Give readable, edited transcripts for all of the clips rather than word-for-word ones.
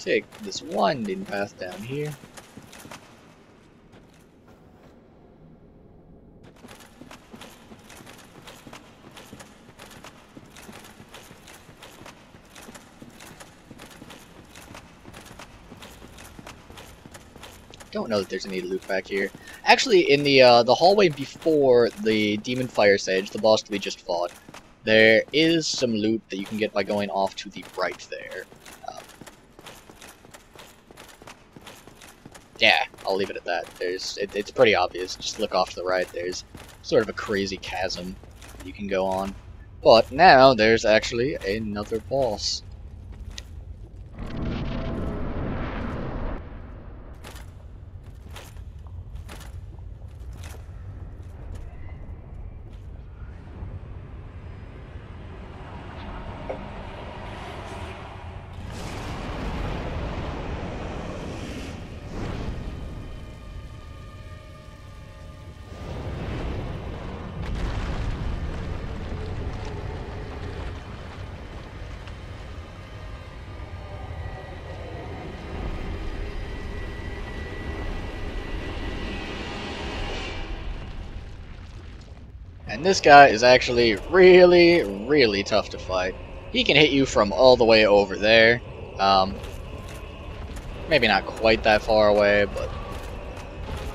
take this winding path down here. Don't know that there's any loot back here. Actually, in the hallway before the Demon Fire Sage, the boss that we just fought, there is some loot that you can get by going off to the right there. Yeah, I'll leave it at that. It's pretty obvious. Just look off to the right. There's sort of a crazy chasm you can go on. But now there's actually another boss. And this guy is actually really, really tough to fight. He can hit you from all the way over there. Maybe not quite that far away, but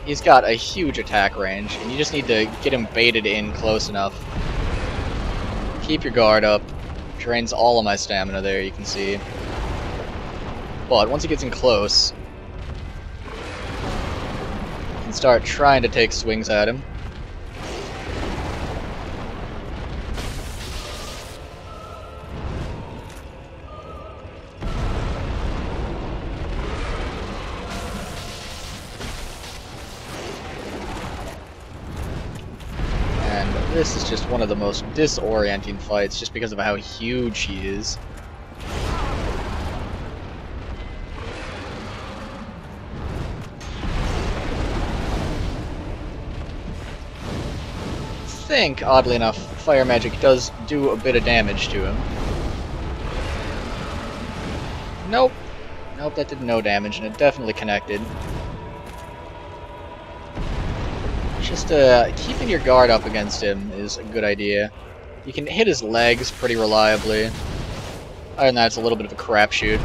he's got a huge attack range, and you just need to get him baited in close enough. Keep your guard up. Drains all of my stamina there, you can see. But once he gets in close, you can start trying to take swings at him. This is just one of the most disorienting fights, just because of how huge he is. I think, oddly enough, fire magic does do a bit of damage to him. Nope. Nope, that did no damage, and it definitely connected. Just keeping your guard up against him is a good idea. You can hit his legs pretty reliably. Other than that, it's a little bit of a crapshoot.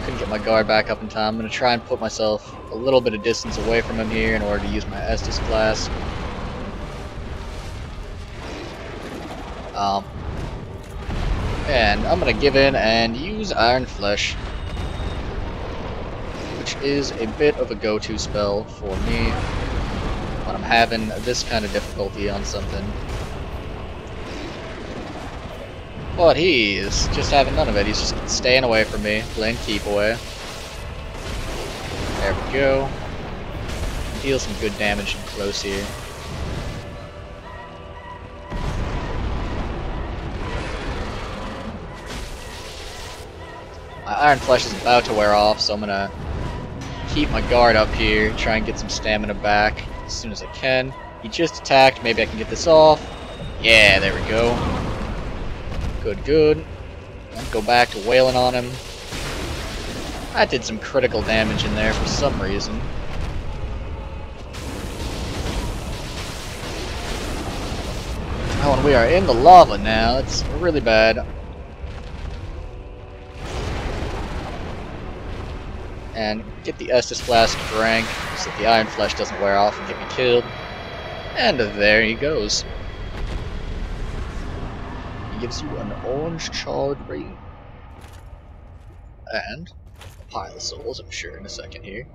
Couldn't get my guard back up in time. I'm going to try and put myself a little bit of distance away from him here in order to use my Estus Flask. And I'm going to give in and use Iron Flesh, which is a bit of a go-to spell for me when I'm having this kind of difficulty on something. But he is just having none of it. He's just staying away from me, playing keep away. There we go. Deal some good damage in close here. My Iron Flesh is about to wear off, so I'm gonna keep my guard up here, try and get some stamina back as soon as I can. He just attacked, maybe I can get this off. Yeah, there we go. Good, good. Go back to wailing on him. I did some critical damage in there for some reason. Oh, and we are in the lava now. It's really bad. And get the Estus Flask drank so that the Iron Flesh doesn't wear off and get me killed. And there he goes. He gives you an orange charred ring. And a pile of souls, I'm sure, in a second here.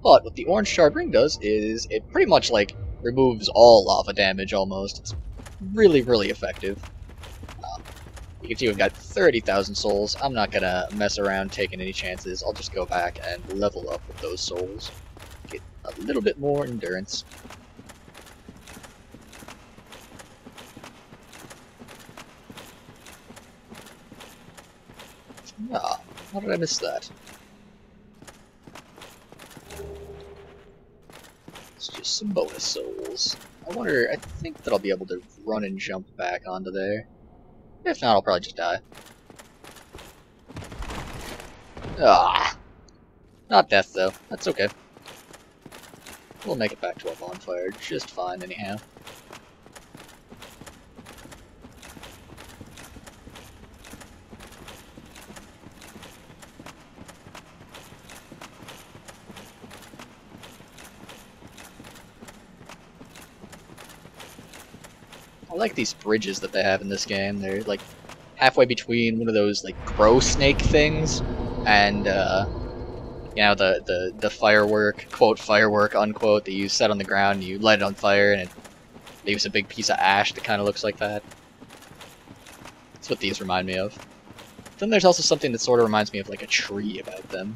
But what the orange charred ring does is it pretty much, like, removes all lava damage almost. It's really, really effective. You can see we've got 30,000 souls. I'm not gonna mess around taking any chances. I'll just go back and level up with those souls. Get a little bit more endurance. Ah, how did I miss that? It's just some bonus souls. I think that I'll be able to run and jump back onto there. If not, I'll probably just die. Ah, not death though. That's okay. We'll make it back to our bonfire just fine anyhow. I like these bridges that they have in this game. They're like halfway between one of those like grow snake things and you know, the firework, quote firework, unquote, that you set on the ground and you light it on fire and it leaves a big piece of ash that kind of looks like that. That's what these remind me of. Then there's also something that sort of reminds me of like a tree about them.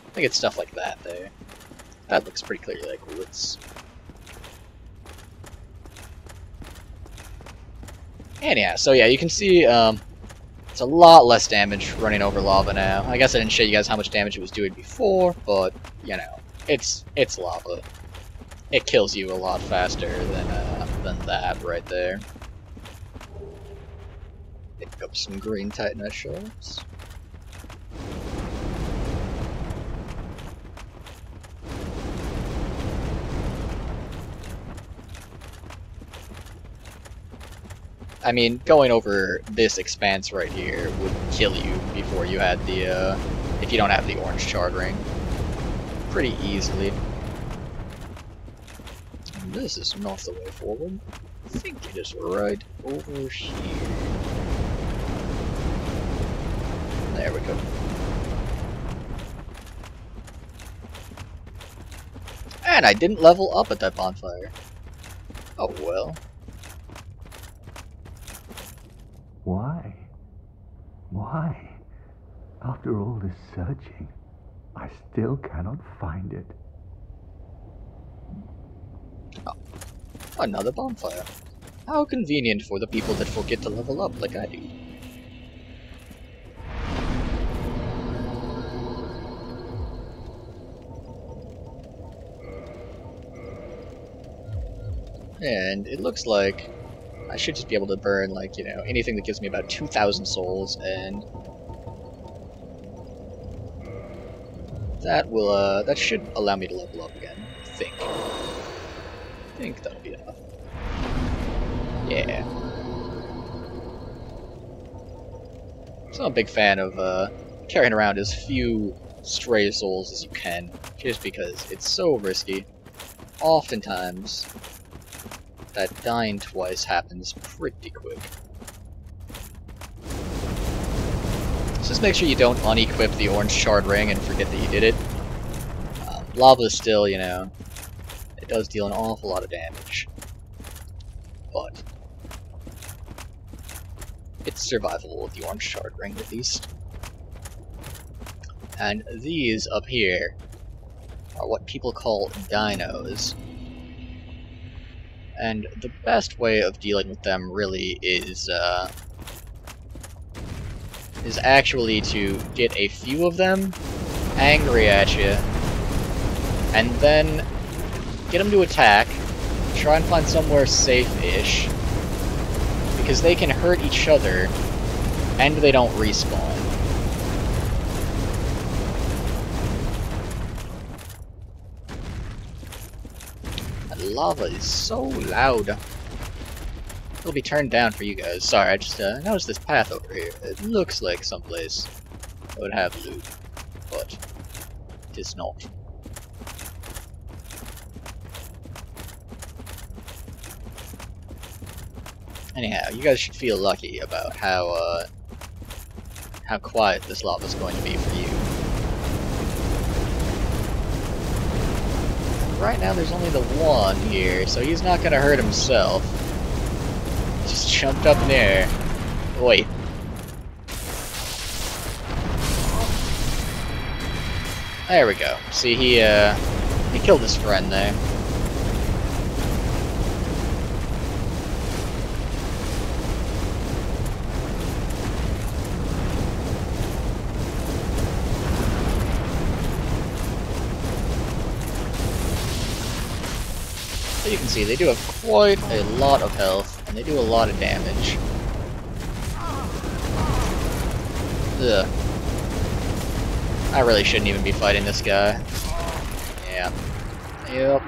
I think it's stuff like that there. That looks pretty clearly like woods. Anyhow, so yeah, you can see it's a lot less damage running over lava now. I guess I didn't show you guys how much damage it was doing before, but you know, it's lava. It kills you a lot faster than that right there. Pick up some green titanite shards. I mean, going over this expanse right here would kill you before you had the, if you don't have the orange charred ring. Pretty easily. And this is not the way forward. I think it is right over here. There we go. And I didn't level up at that bonfire. Oh well. Why? Why? After all this searching, I still cannot find it. Oh, another bonfire. How convenient for the people that forget to level up like I do. And it looks like I should just be able to burn, like, you know, anything that gives me about 2,000 souls, and that will, that should allow me to level up again, I think. I think that'll be enough. Yeah. So I'm a big fan of, carrying around as few stray souls as you can, just because it's so risky. Oftentimes, that dying twice happens pretty quick. So just make sure you don't unequip the orange charred ring and forget that you did it. Lava is still, you know, it does deal an awful lot of damage. But it's survivable with the orange charred ring at least. And these up here are what people call dinos. And the best way of dealing with them really is actually to get a few of them angry at you, and then get them to attack, try and find somewhere safe-ish, because they can hurt each other, and they don't respawn. Lava is so loud. It'll be turned down for you guys. Sorry, I just noticed this path over here. It looks like someplace that would have loot, but it is not. Anyhow, you guys should feel lucky about how quiet this lava is going to be for you. Right now there's only the one here, so he's not gonna hurt himself. Just jumped up in there. Wait. There we go. See, he killed his friend there. You can see they do have quite a lot of health, and they do a lot of damage. Ugh. I really shouldn't even be fighting this guy. Yeah. Yep.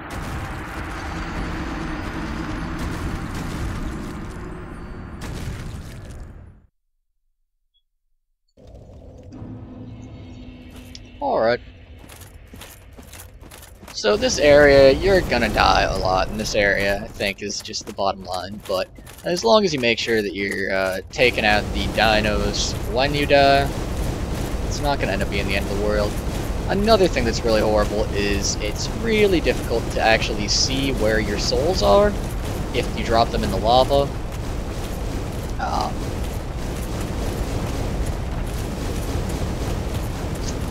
Alright. So this area, you're gonna die a lot in this area, I think, is just the bottom line. But as long as you make sure that you're taking out the dinos when you die, it's not gonna end up being the end of the world. Another thing that's really horrible is it's really difficult to actually see where your souls are if you drop them in the lava.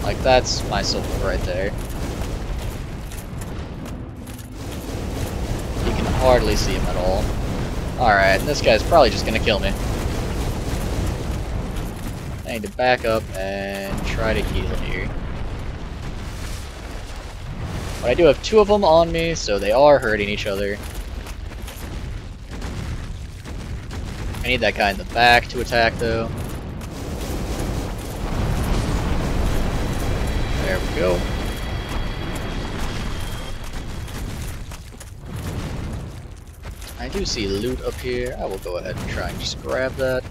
Like, that's my soul right there. You can hardly see him at all. Alright, this guy's probably just gonna kill me. I need to back up and try to heal here. But I do have 2 of them on me, so they are hurting each other. I need that guy in the back to attack, though. There we go. I do see loot up here. I will go ahead and try and just grab that.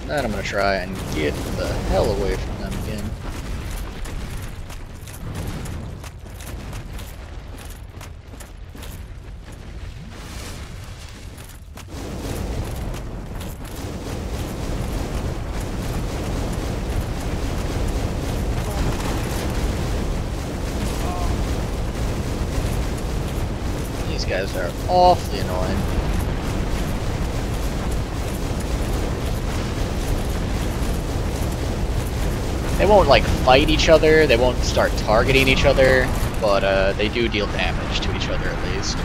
Then I'm gonna try and get the hell away from them again. These guys are awfully annoying. They won't, like, fight each other, they won't start targeting each other, but they do deal damage to each other at least.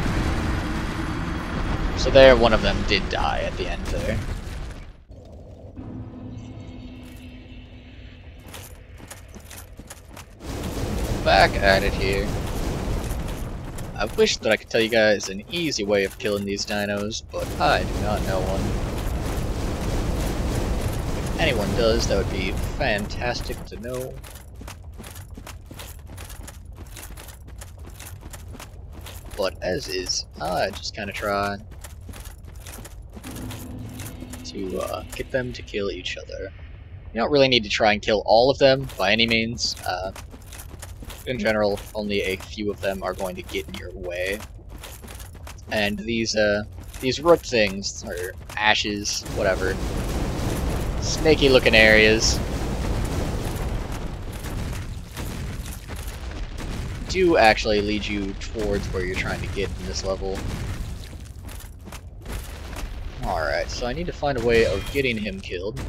So there, one of them did die at the end there. Back at it here. I wish that I could tell you guys an easy way of killing these dinos, but I do not know one. If anyone does, that would be fantastic to know. But as is, I just kind of try to get them to kill each other. You don't really need to try and kill all of them by any means. In general, only a few of them are going to get in your way. And these root things, or ashes, whatever, snaky looking areas, do actually lead you towards where you're trying to get in this level. Alright, so I need to find a way of getting him killed.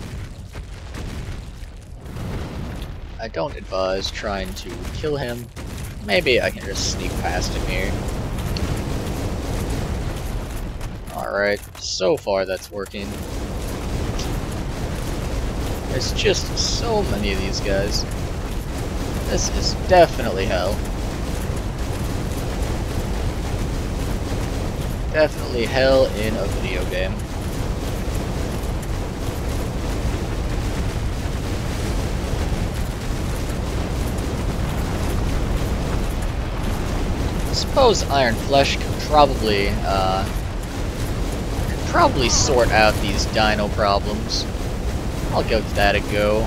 I don't advise trying to kill him. Maybe I can just sneak past him here. Alright, so far that's working. There's just so many of these guys. This is definitely hell. Definitely hell in a video game. I suppose Iron Flesh could probably sort out these dino problems. I'll give that a go.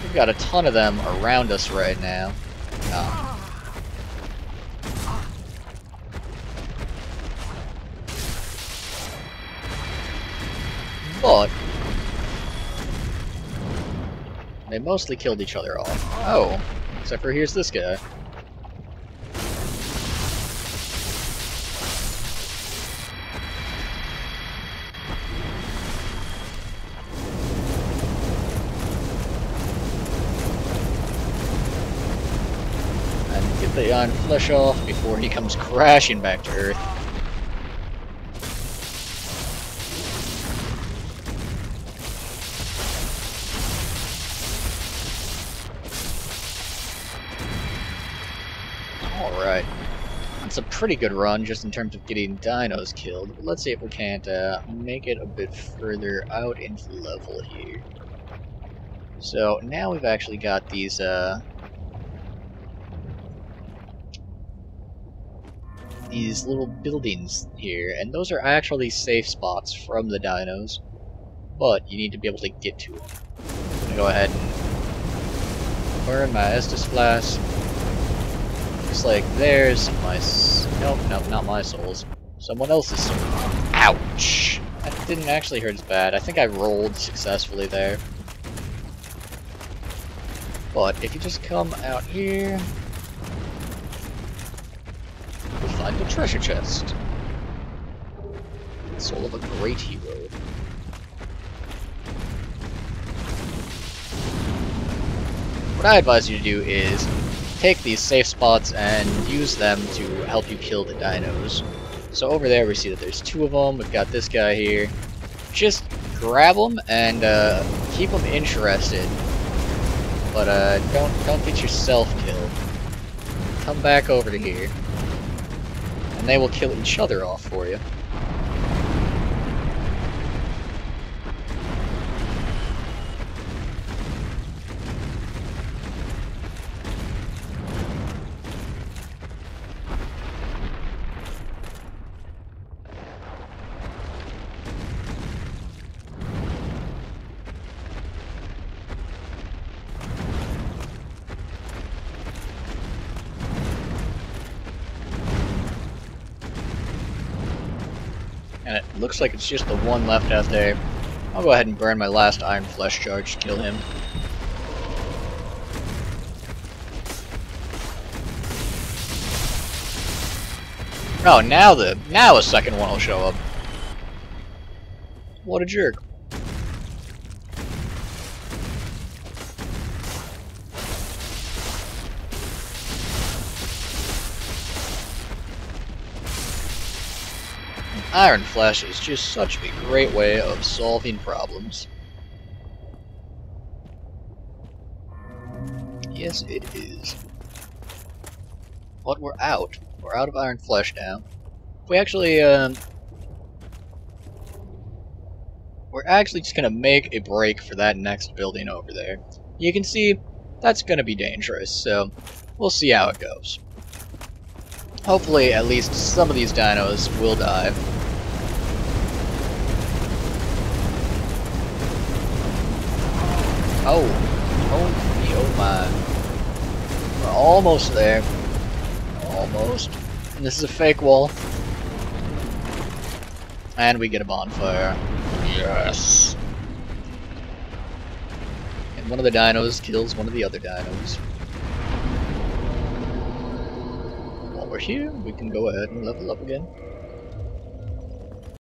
We've got a ton of them around us right now. But they mostly killed each other off. Oh, except for here's this guy. And get the Iron Flesh off before he comes crashing back to Earth. It's a pretty good run just in terms of getting dinos killed, but let's see if we can't make it a bit further out into the level here. So now we've actually got these little buildings here, and those are actually safe spots from the dinos, but you need to be able to get to them. I'm gonna go ahead and burn my Estus Flask. Looks like there's my... Nope, not my souls. Someone else's soul. Ouch! That didn't actually hurt as bad. I think I rolled successfully there. But if you just come out here, you'll find a treasure chest. Soul of a great hero. What I advise you to do is take these safe spots and use them to help you kill the dinos. So over there we see that there's two of them. We've got this guy here. Just grab them and keep them interested. But don't get yourself killed. Come back over to here. And they will kill each other off for you. And it looks like it's just the one left out there. I'll go ahead and burn my last Iron Flesh charge to kill him. Oh, now a second one will show up. What a jerk. Iron Flesh is just such a great way of solving problems. Yes, it is. But we're out. We're out of Iron Flesh now. We actually, we're actually just gonna make a break for that next building over there. You can see, that's gonna be dangerous, so we'll see how it goes. Hopefully, at least some of these dinos will die. Oh my. We're almost there. Almost. And this is a fake wall. And we get a bonfire. Yes! And one of the dinos kills one of the other dinos. While we're here, we can go ahead and level up again.